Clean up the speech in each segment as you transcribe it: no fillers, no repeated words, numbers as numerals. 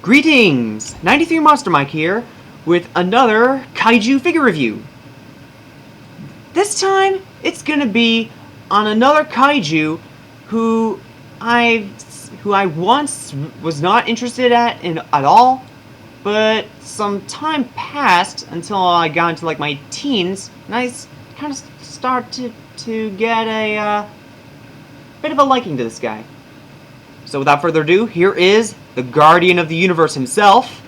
Greetings! 93 Monster Mike here with another kaiju figure review. This time it's gonna be on another kaiju who I once was not interested at all, but some time passed until I got into like my teens, and I kind of started to get a bit of a liking to this guy. So without further ado, here is the Guardian of the Universe himself,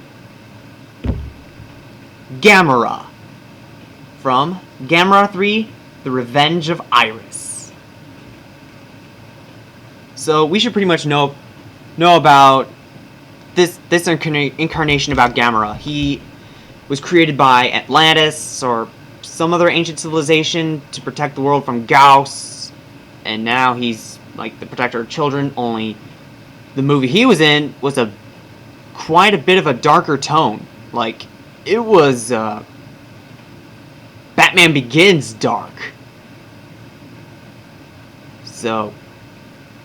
Gamera, from Gamera 3, The Revenge of Iris. So we should pretty much know about this incarnation about Gamera. He was created by Atlantis or some other ancient civilization to protect the world from Gauss, and now he's like the protector of children, only the movie he was in was quite a bit of a darker tone. Like, it was Batman Begins dark. So,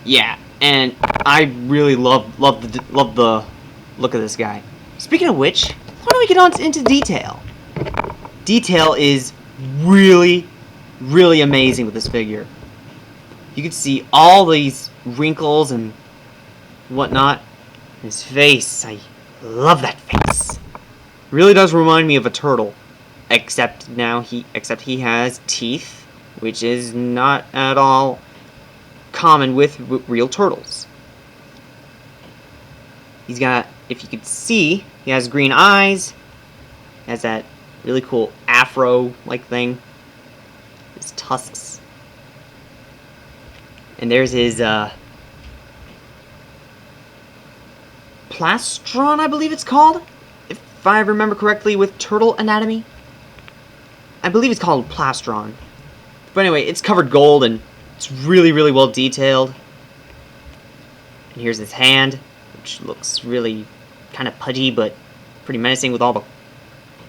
yeah, and I really love the look of this guy. Speaking of which, why don't we get on into detail? Detail is really amazing with this figure. You can see all these wrinkles and whatnot. His face, I love that face. Really does remind me of a turtle, except he has teeth, which is not at all common with real turtles. He's got, if you could see, he has green eyes, has that really cool afro-like thing, his tusks, and there's his plastron, I believe it's called, if I remember correctly with turtle anatomy. I believe it's called plastron. But anyway, it's covered gold and it's really well detailed. And here's his hand, which looks really kind of pudgy but pretty menacing with all the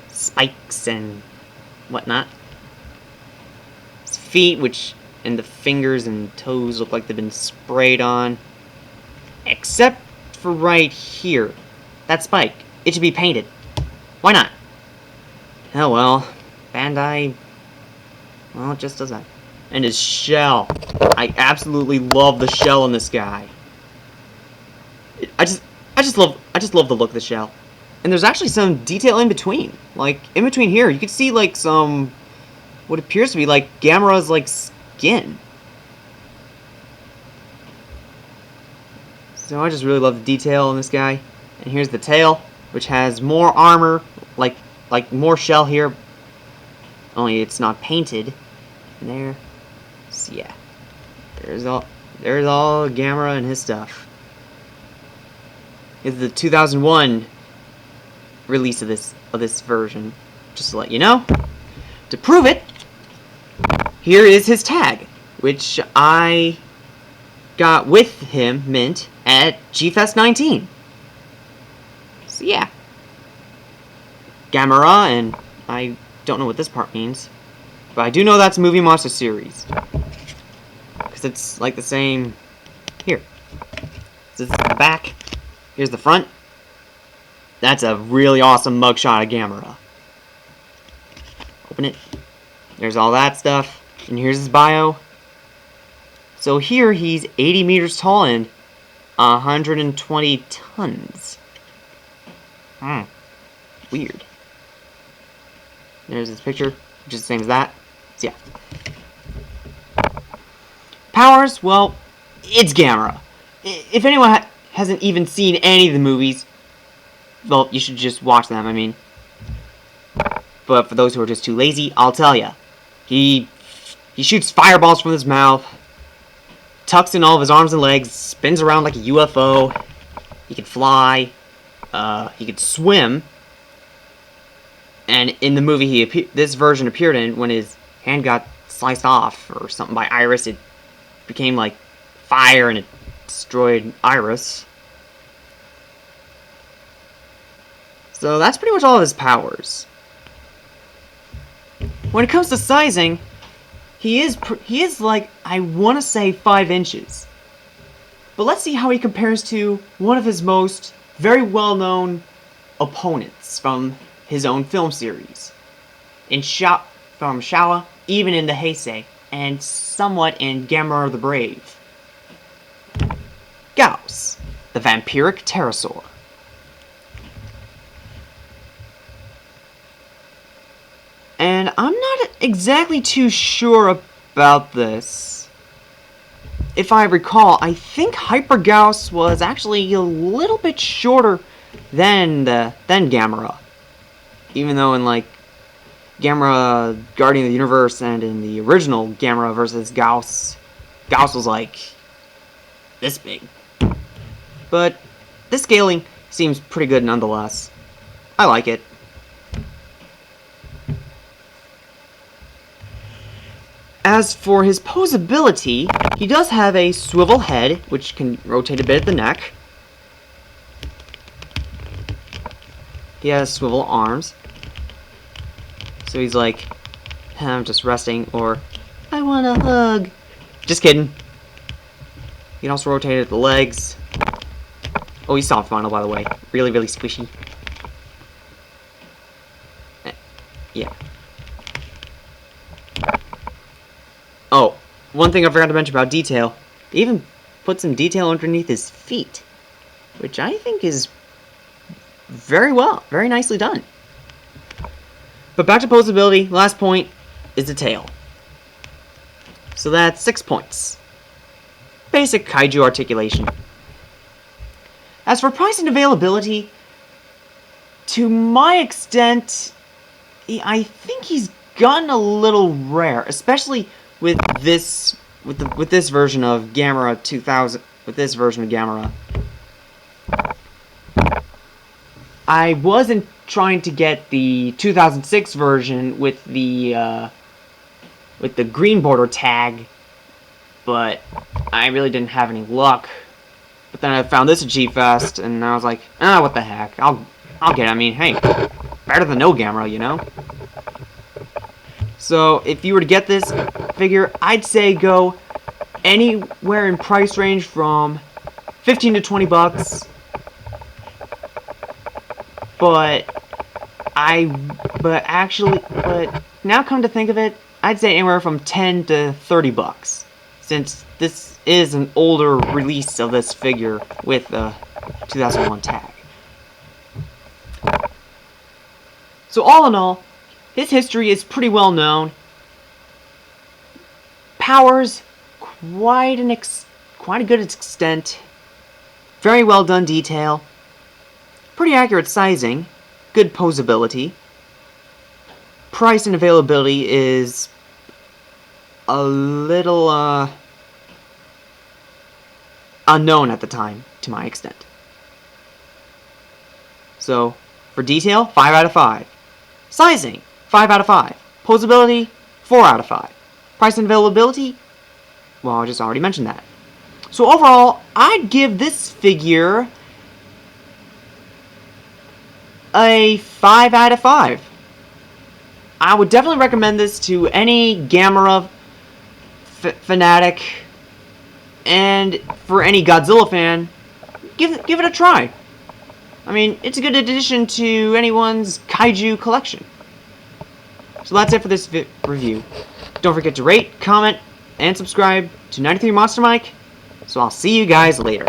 spikes and whatnot. His feet, and the fingers and toes look like they've been sprayed on. Except for right here. That spike. It should be painted. Why not? Oh well. Bandai, well, it just does that. And his shell. I absolutely love the shell on this guy. I just love the look of the shell. And there's actually some detail in between. Like, in between here, you can see like some, what appears to be like Gamera's like skin. So I just really love the detail on this guy. And here's the tail, which has more armor, like more shell here. Only it's not painted. And there. So yeah. There's all Gamera and his stuff. It's the 2001 release of this version. Just to let you know. To prove it, here is his tag, which I got with him mint at G-Fest 19. So yeah. Gamera, and I don't know what this part means, but I do know that's Movie Monster Series. Because it's like the same here. This is the back. Here's the front. That's a really awesome mugshot of Gamera. Open it. There's all that stuff. And here's his bio. So here he's 80 meters tall and 120 tons. Weird. There's his picture, which is the same as that. So yeah. Powers, well, it's Gamera. If anyone hasn't even seen any of the movies, well, you should just watch them, I mean. But for those who are just too lazy, I'll tell ya. He shoots fireballs from his mouth, tucks in all of his arms and legs, spins around like a UFO. He can fly. He could swim. And in the movie this version appeared in, when his hand got sliced off or something by Iris, it became like fire and it destroyed Iris. So that's pretty much all of his powers. When it comes to sizing, he is like, I want to say 5 inches. But let's see how he compares to one of his most very well-known opponents from his own film series. From Showa, even in the Heisei, and somewhat in Gamera the Brave. Gauss, the vampiric pterosaur. And I'm not exactly too sure about this. If I recall, I think Hyper Gauss was actually a little bit shorter than Gamera. Even though in like Gamera Guardian of the Universe and in the original Gamera versus Gauss, Gauss was like this big. But this scaling seems pretty good nonetheless. I like it. As for his posability, he does have a swivel head, which can rotate a bit at the neck. He has swivel arms. So he's like, I'm just resting, or I want a hug. Just kidding. He can also rotate at the legs. Oh, he's soft vinyl, by the way. Really, really squishy. Yeah. Oh, one thing I forgot to mention about detail. They even put some detail underneath his feet, which I think is very nicely done. But back to posability, last point is the tail. So that's 6 points. Basic kaiju articulation. As for price and availability, to my extent, I think he's gotten a little rare, especially with this version of Gamera 2000. With this version of Gamera, I wasn't trying to get the 2006 version with the green border tag, but I really didn't have any luck. But then I found this at G-Fest, and I was like, what the heck, I'll get it. I mean, hey, better than no Gamera, you know? So, if you were to get this figure, I'd say go anywhere in price range from 15 to 20 bucks. But now come to think of it, I'd say anywhere from 10 to 30 bucks. Since this is an older release of this figure with a 2001 tag. So all in all, his history is pretty well known. Powers quite a good extent. Very well done detail. Pretty accurate sizing. Good posability. Price and availability is a little unknown at the time, to my extent. So, for detail, 5 out of 5. Sizing, 5 out of 5. Posability, 4 out of 5. Price and availability, well, I just already mentioned that. So overall, I'd give this figure a 5 out of 5. I would definitely recommend this to any Gamera fanatic, and for any Godzilla fan, give it a try. I mean, it's a good addition to anyone's kaiju collection. So that's it for this review. Don't forget to rate, comment, and subscribe to 93 Monster Mike. So I'll see you guys later.